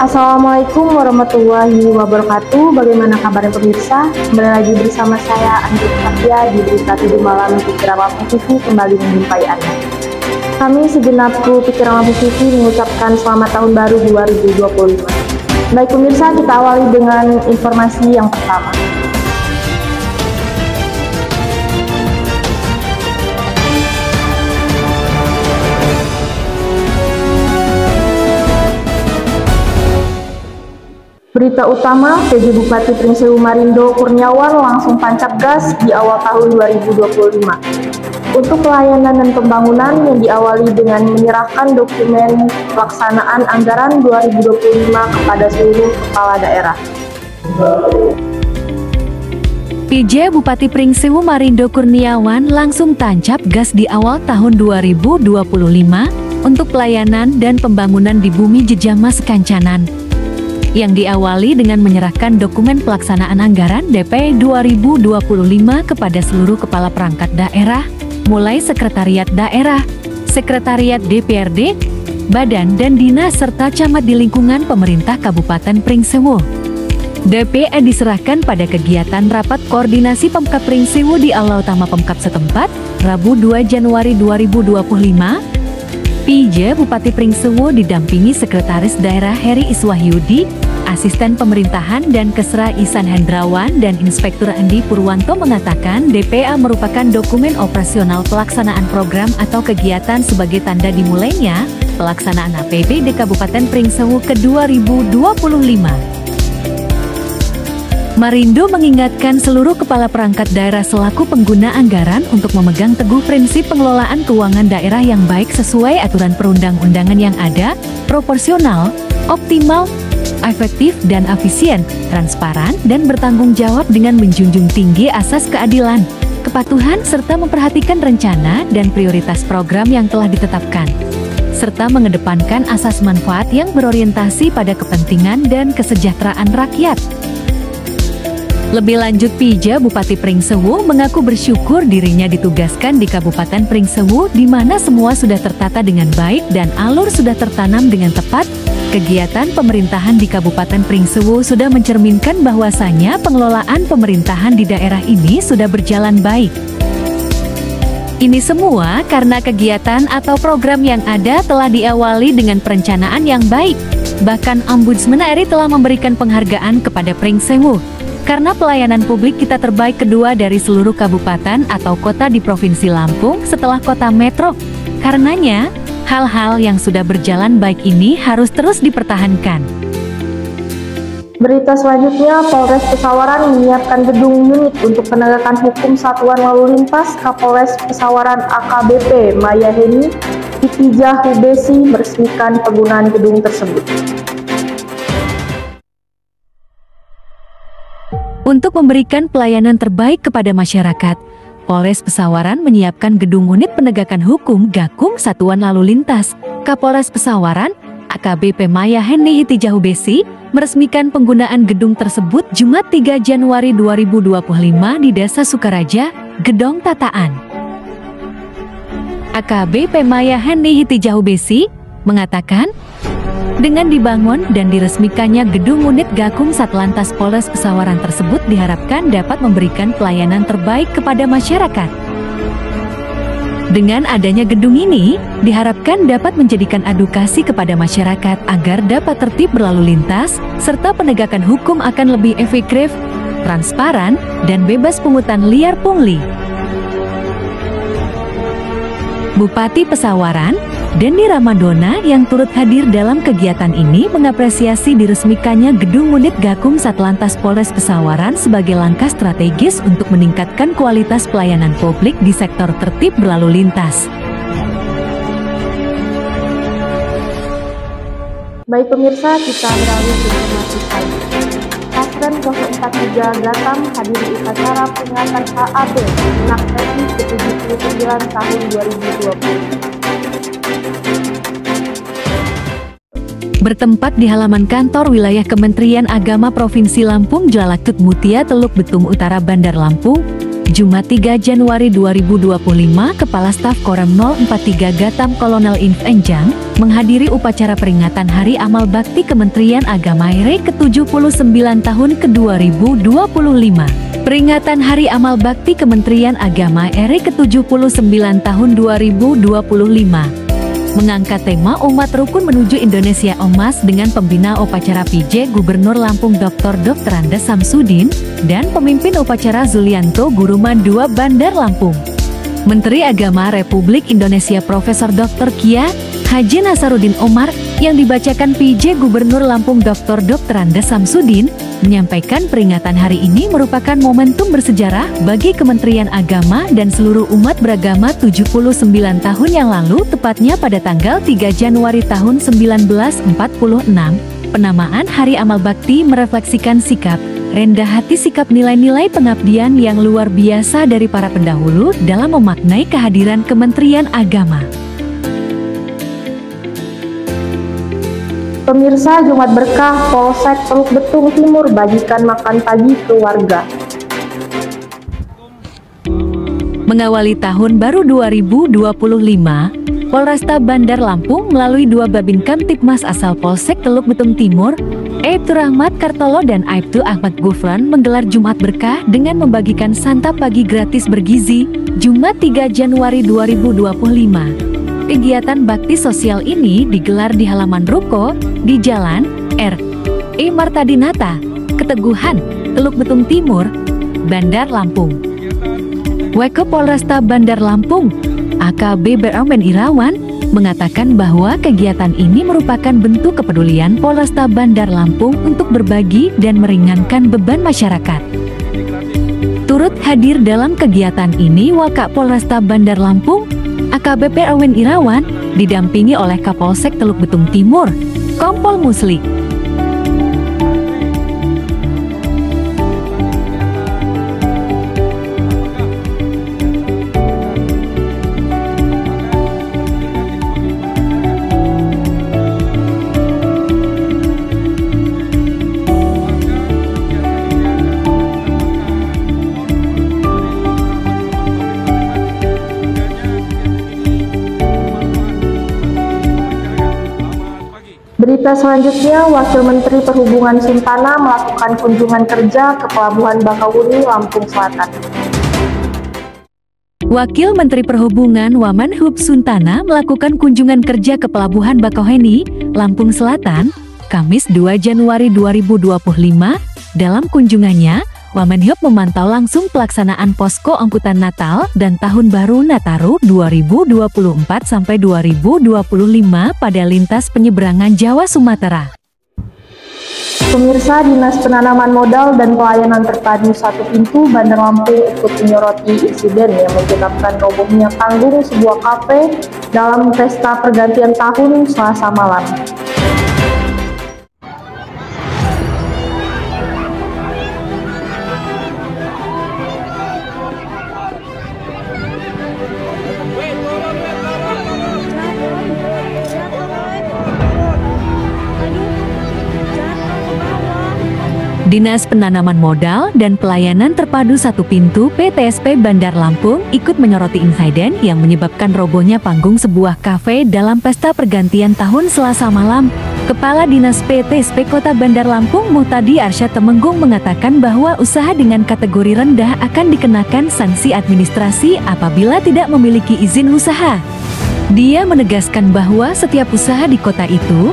Assalamualaikum warahmatullahi wabarakatuh. Bagaimana kabarnya pemirsa? Kembali lagi bersama saya Andi Satya di Berita 7 Malam Pikiran Lampu TV kembali menjumpai Anda. Kami segenap kru Pikiran Lampu TV mengucapkan selamat tahun baru 2025. Baik pemirsa, kita awali dengan informasi yang pertama. Berita utama, PJ Bupati Pringsewu Marindo Kurniawan langsung tancap gas di awal tahun 2025. Untuk pelayanan dan pembangunan yang diawali dengan menyerahkan dokumen pelaksanaan anggaran 2025 kepada seluruh kepala daerah. PJ Bupati Pringsewu Marindo Kurniawan langsung tancap gas di awal tahun 2025 untuk pelayanan dan pembangunan di Bumi Jejama Sekancanan, yang diawali dengan menyerahkan dokumen pelaksanaan anggaran DP 2025 kepada seluruh kepala perangkat daerah, mulai Sekretariat Daerah, Sekretariat DPRD, Badan dan Dinas serta camat di lingkungan pemerintah Kabupaten Pringsewu. DPE diserahkan pada kegiatan Rapat Koordinasi Pemkab Pringsewu di Aula Utama Pemkab setempat, Rabu 2 Januari 2025. PJ Bupati Pringsewu didampingi Sekretaris Daerah Heri Iswahyudi, Asisten Pemerintahan dan Kesra Ihsan Hendrawan dan Inspektur Andi Purwanto mengatakan DPA merupakan dokumen operasional pelaksanaan program atau kegiatan sebagai tanda dimulainya pelaksanaan APBD Kabupaten Pringsewu ke-2025. Marindo mengingatkan seluruh kepala perangkat daerah selaku pengguna anggaran untuk memegang teguh prinsip pengelolaan keuangan daerah yang baik sesuai aturan perundang-undangan yang ada, proporsional, optimal, efektif dan efisien, transparan dan bertanggung jawab dengan menjunjung tinggi asas keadilan, kepatuhan serta memperhatikan rencana dan prioritas program yang telah ditetapkan, serta mengedepankan asas manfaat yang berorientasi pada kepentingan dan kesejahteraan rakyat. Lebih lanjut, PJ Bupati Pringsewu mengaku bersyukur dirinya ditugaskan di Kabupaten Pringsewu di mana semua sudah tertata dengan baik dan alur sudah tertanam dengan tepat. Kegiatan pemerintahan di Kabupaten Pringsewu sudah mencerminkan bahwasanya pengelolaan pemerintahan di daerah ini sudah berjalan baik. Ini semua karena kegiatan atau program yang ada telah diawali dengan perencanaan yang baik. Bahkan Ombudsman RI telah memberikan penghargaan kepada Pringsewu karena pelayanan publik kita terbaik kedua dari seluruh kabupaten atau kota di Provinsi Lampung setelah kota metro. Karenanya, hal-hal yang sudah berjalan baik ini harus terus dipertahankan. Berita selanjutnya, Polres Pesawaran menyiapkan gedung unit untuk penegakan hukum Satuan Lalu Lintas. Kapolres Pesawaran AKBP Maya Heni Hitijah Hubesi meresmikan penggunaan gedung tersebut. Untuk memberikan pelayanan terbaik kepada masyarakat, Polres Pesawaran menyiapkan gedung unit penegakan hukum Gakum Satuan Lalu Lintas. Kapolres Pesawaran, AKBP Maya Heni Hitijah Hubesi, meresmikan penggunaan gedung tersebut Jumat 3 Januari 2025 di Desa Sukaraja, Gedong Tataan. AKBP Maya Heni Hitijah Hubesi mengatakan, dengan dibangun dan diresmikannya gedung unit Gakum Satlantas Polres Pesawaran tersebut diharapkan dapat memberikan pelayanan terbaik kepada masyarakat. Dengan adanya gedung ini, diharapkan dapat menjadikan edukasi kepada masyarakat agar dapat tertib berlalu lintas, serta penegakan hukum akan lebih efektif, transparan, dan bebas pungutan liar pungli. Bupati Pesawaran, Dendi Ramadona yang turut hadir dalam kegiatan ini mengapresiasi diresmikannya gedung unit Gakum Satlantas Polres Pesawaran sebagai langkah strategis untuk meningkatkan kualitas pelayanan publik di sektor tertib berlalu lintas. Baik pemirsa, kita beralih ke informasi lain. Pasren 043 Gatam hadiri upacara peringatan HAB Menak RI ke-79 tahun 2020. Bertempat di halaman kantor wilayah Kementerian Agama Provinsi Lampung Jalan Tut Mutia Teluk Betung Utara Bandar Lampung, Jumat 3 Januari 2025, Kepala Staf Korem 043 Gatam Kolonel Inf Enjang menghadiri upacara peringatan Hari Amal Bakti Kementerian Agama RI ke-79 tahun ke-2025. Peringatan Hari Amal Bakti Kementerian Agama RI ke-79 tahun 2025 mengangkat tema Umat Rukun Menuju Indonesia Emas dengan pembina upacara PJ Gubernur Lampung Dr. Andes Samsudin dan pemimpin upacara Zulianto Guruman II Bandar Lampung. Menteri Agama Republik Indonesia Profesor Dr. Kia Haji Nasaruddin Omar yang dibacakan PJ Gubernur Lampung Dr. Andes Samsudin menyampaikan peringatan hari ini merupakan momentum bersejarah bagi Kementerian Agama dan seluruh umat beragama 79 tahun yang lalu, tepatnya pada tanggal 3 Januari tahun 1946. Penamaan Hari Amal Bakti merefleksikan sikap rendah hati, sikap nilai-nilai pengabdian yang luar biasa dari para pendahulu dalam memaknai kehadiran Kementerian Agama. Pemirsa, Jumat Berkah, Polsek Teluk Betung Timur bagikan makan pagi keluarga. Mengawali tahun baru 2025, Polresta Bandar Lampung melalui 2 Babin Kamtipmas asal Polsek Teluk Betung Timur, Aibtu Rahmat Kartolo dan Aibtu Ahmad Gufran menggelar Jumat Berkah dengan membagikan santap pagi gratis bergizi, Jumat 3 Januari 2025. Kegiatan bakti sosial ini digelar di halaman ruko di Jalan R.E. Martadinata, Keteguhan, Teluk Betung Timur, Bandar Lampung. Weko Polresta Bandar Lampung, AKBP Armen Irawan, mengatakan bahwa kegiatan ini merupakan bentuk kepedulian Polresta Bandar Lampung untuk berbagi dan meringankan beban masyarakat. Turut hadir dalam kegiatan ini Wakak Polresta Bandar Lampung, AKBP Armen Irawan, didampingi oleh Kapolsek Teluk Betung Timur, Kompol Musli. Berita selanjutnya, Wakil Menteri Perhubungan Suntana melakukan kunjungan kerja ke Pelabuhan Bakahuni, Lampung Selatan. Wakil Menteri Perhubungan Wamenhub Suntana melakukan kunjungan kerja ke Pelabuhan Bakauheni, Lampung Selatan, Kamis 2 Januari 2025. Dalam kunjungannya, Wamenhub memantau langsung pelaksanaan posko angkutan Natal dan Tahun Baru Nataru 2024-2025 pada lintas penyeberangan Jawa Sumatera. Pemirsa, Dinas Penanaman Modal dan Pelayanan Terpadu Satu Pintu Bandar Lampung ikut menyoroti insiden yang menyebabkan robohnya panggung sebuah kafe dalam pesta pergantian tahun Selasa malam. Dinas Penanaman Modal dan Pelayanan Terpadu Satu Pintu PTSP Bandar Lampung ikut menyoroti insiden yang menyebabkan robohnya panggung sebuah kafe dalam pesta pergantian tahun Selasa malam. Kepala Dinas PTSP Kota Bandar Lampung Muhtadi Arsyad Temenggung mengatakan bahwa usaha dengan kategori rendah akan dikenakan sanksi administrasi apabila tidak memiliki izin usaha. Dia menegaskan bahwa setiap usaha di kota itu,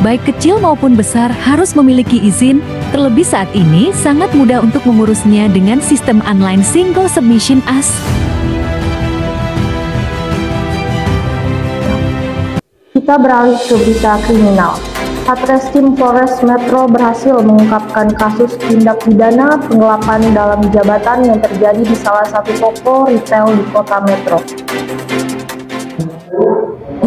baik kecil maupun besar, harus memiliki izin. Terlebih saat ini sangat mudah untuk mengurusnya dengan sistem online single submission as. Kita beralih ke berita kriminal. Satreskrim Polres Metro berhasil mengungkapkan kasus tindak pidana penggelapan dalam jabatan yang terjadi di salah satu toko retail di Kota Metro.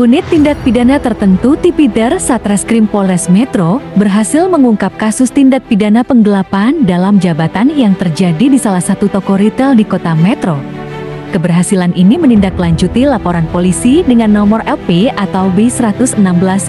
Unit Tindak Pidana Tertentu Tipidar Satreskrim Polres Metro berhasil mengungkap kasus tindak pidana penggelapan dalam jabatan yang terjadi di salah satu toko retail di Kota Metro. Keberhasilan ini menindaklanjuti laporan polisi dengan nomor LP atau B116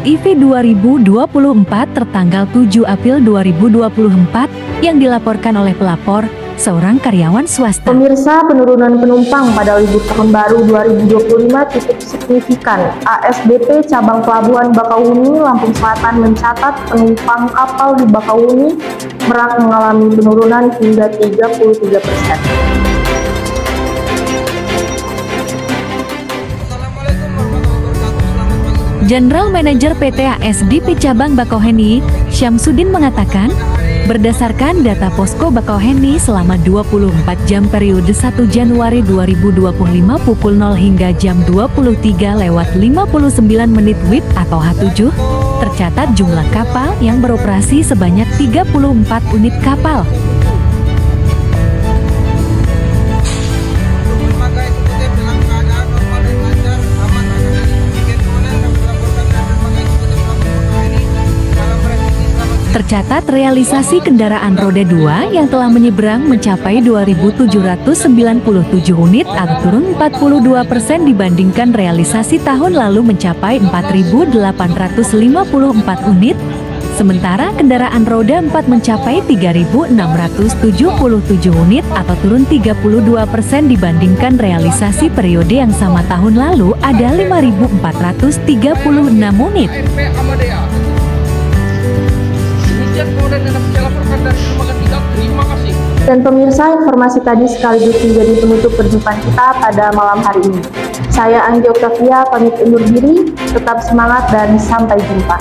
IV 2024 tertanggal 7 April 2024 yang dilaporkan oleh pelapor, seorang karyawan swasta. Pemirsa, penurunan penumpang pada libur tahun baru 2025 cukup signifikan. ASDP Cabang Pelabuhan Bakauheni, Lampung Selatan mencatat penumpang kapal di Bakauheni Merak mengalami penurunan hingga 33%. General Manager PT ASDP Cabang Bakauheni, Syamsuddin mengatakan, berdasarkan data Posko Bakauheni selama 24 jam periode 1 Januari 2025 pukul 0 hingga jam 23:59 WIB atau H7, tercatat jumlah kapal yang beroperasi sebanyak 34 unit kapal. Tercatat realisasi kendaraan roda 2 yang telah menyeberang mencapai 2.797 unit atau turun 42% dibandingkan realisasi tahun lalu mencapai 4.854 unit. Sementara kendaraan roda 4 mencapai 3.677 unit atau turun 32% dibandingkan realisasi periode yang sama tahun lalu ada 5.436 unit. Dan pemirsa, informasi tadi sekaligus menjadi penutup perjumpaan kita pada malam hari ini. Saya Anggi Oktavia pamit undur diri, tetap semangat dan sampai jumpa.